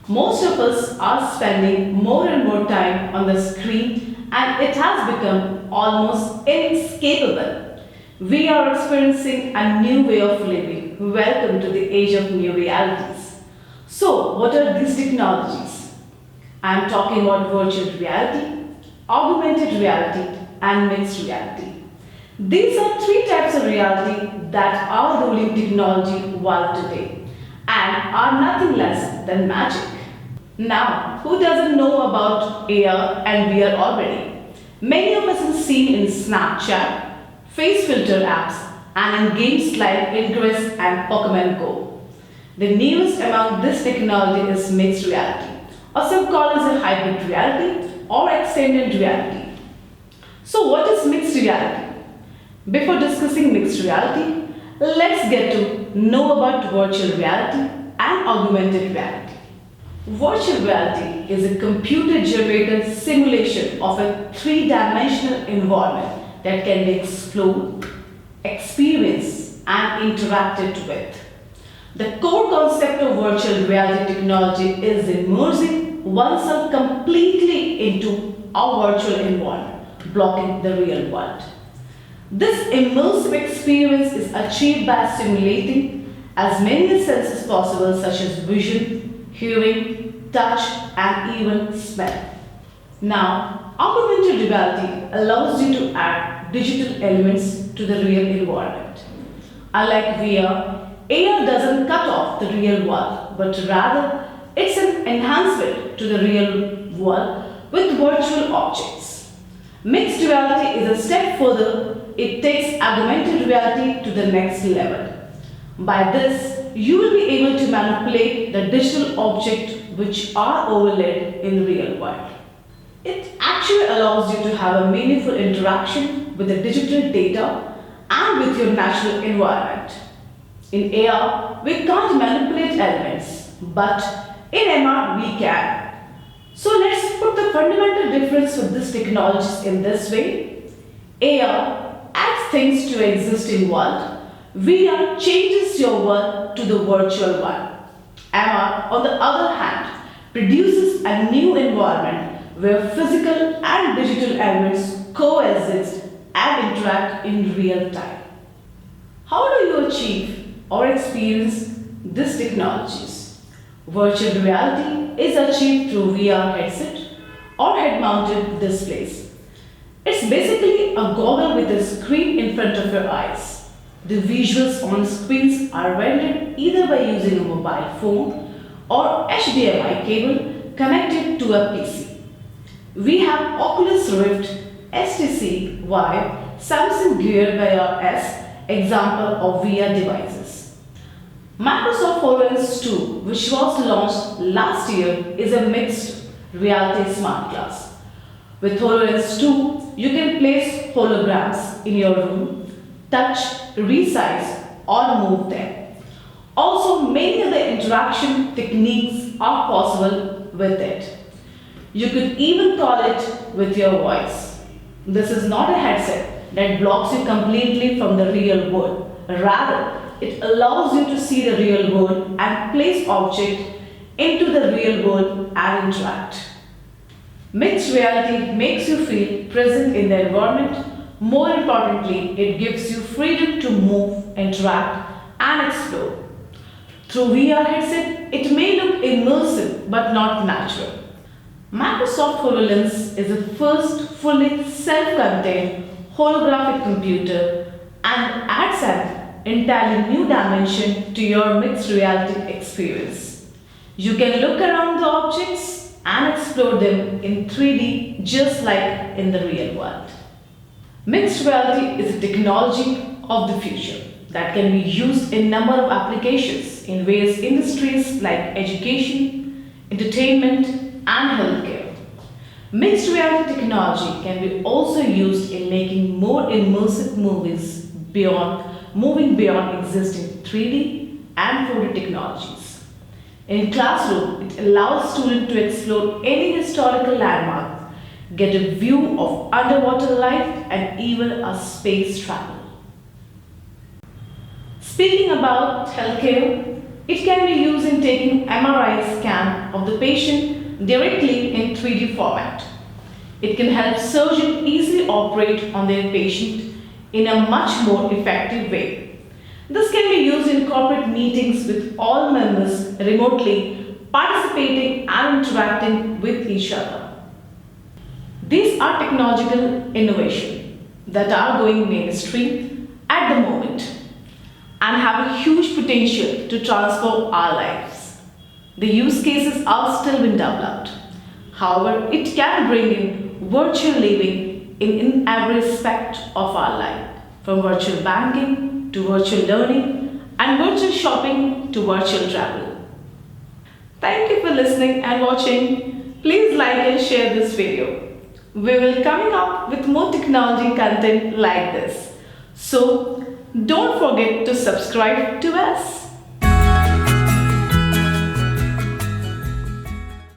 Most of us are spending more and more time on the screen and it has become almost inescapable. We are experiencing a new way of living. Welcome to the age of new realities. So, what are these technologies? I am talking about virtual reality, augmented reality, and mixed reality. These are three types of reality that are ruling technology world today and are nothing less than magic. Now, who doesn't know about AR and VR already? Many of us have seen in Snapchat, face filter apps, and in games like Ingress and Pokemon Go. The newest among this technology is mixed reality, or some call it a hybrid reality or extended reality. So, what is mixed reality? Before discussing mixed reality, let's get to know about virtual reality and augmented reality. Virtual reality is a computer-generated simulation of a three-dimensional environment that can be explored, experienced, and interacted with. The core concept of virtual reality technology is immersing oneself completely into a virtual environment, blocking the real world. This immersive experience is achieved by stimulating as many senses possible such as vision, hearing, touch and even smell. Now, augmented reality allows you to add digital elements to the real environment. Unlike VR, AR doesn't cut off the real world, but rather it's an enhancement to the real world with virtual objects. Mixed reality is a step further. It takes augmented reality to the next level. By this, you will be able to manipulate the digital objects which are overlaid in the real world. It actually allows you to have a meaningful interaction with the digital data and with your natural environment. In AR, we can't manipulate elements, but in MR we can. So let's put the fundamental difference with these technologies in this way. AR adds things to your existing world. VR changes your world to the virtual one. MR, on the other hand, produces a new environment where physical and digital elements coexist and interact in real time. How do you achieve or experience these technologies? Virtual reality is achieved through VR headset or head-mounted displays. It's basically a goggle with a screen in front of your eyes. The visuals on screens are rendered either by using a mobile phone or HDMI cable connected to a PC. We have Oculus Rift, HTC Vive, Samsung Gear Vr S example of VR devices. Microsoft HoloLens 2, which was launched last year, is a mixed reality smart glass. With HoloLens 2, you can place holograms in your room, touch, resize, or move them. Also, many other interaction techniques are possible with it. You could even call it with your voice. This is not a headset that blocks you completely from the real world. Rather, it allows you to see the real world and place objects into the real world and interact. Mixed reality makes you feel present in the environment. More importantly, it gives you freedom to move, interact, and explore. Through VR headset, it may look immersive but not natural. Microsoft HoloLens is the first fully self-contained holographic computer and adds an entirely new dimension to your mixed reality experience. You can look around the objects and explore them in 3D just like in the real world. Mixed reality is a technology of the future that can be used in a number of applications in various industries like education, entertainment, and healthcare. Mixed reality technology can be also used in making more immersive movies moving beyond existing 3D and 4D technologies. In classroom, it allows students to explore any historical landmark, get a view of underwater life, and even a space travel. Speaking about healthcare, It can be used in taking MRI scan of the patient directly in 3D format. It can help surgeons easily operate on their patient in a much more effective way. This can be used in corporate meetings with all members remotely participating and interacting with each other. These are technological innovations that are going mainstream at the moment and have a huge potential to transform our lives. The use cases are still being developed. However, it can bring in virtual living in every aspect of our life, from virtual banking to virtual learning and virtual shopping to virtual travel. Thank you for listening and watching. Please like and share this video. We will coming up with more technology content like this. So don't forget to subscribe to us.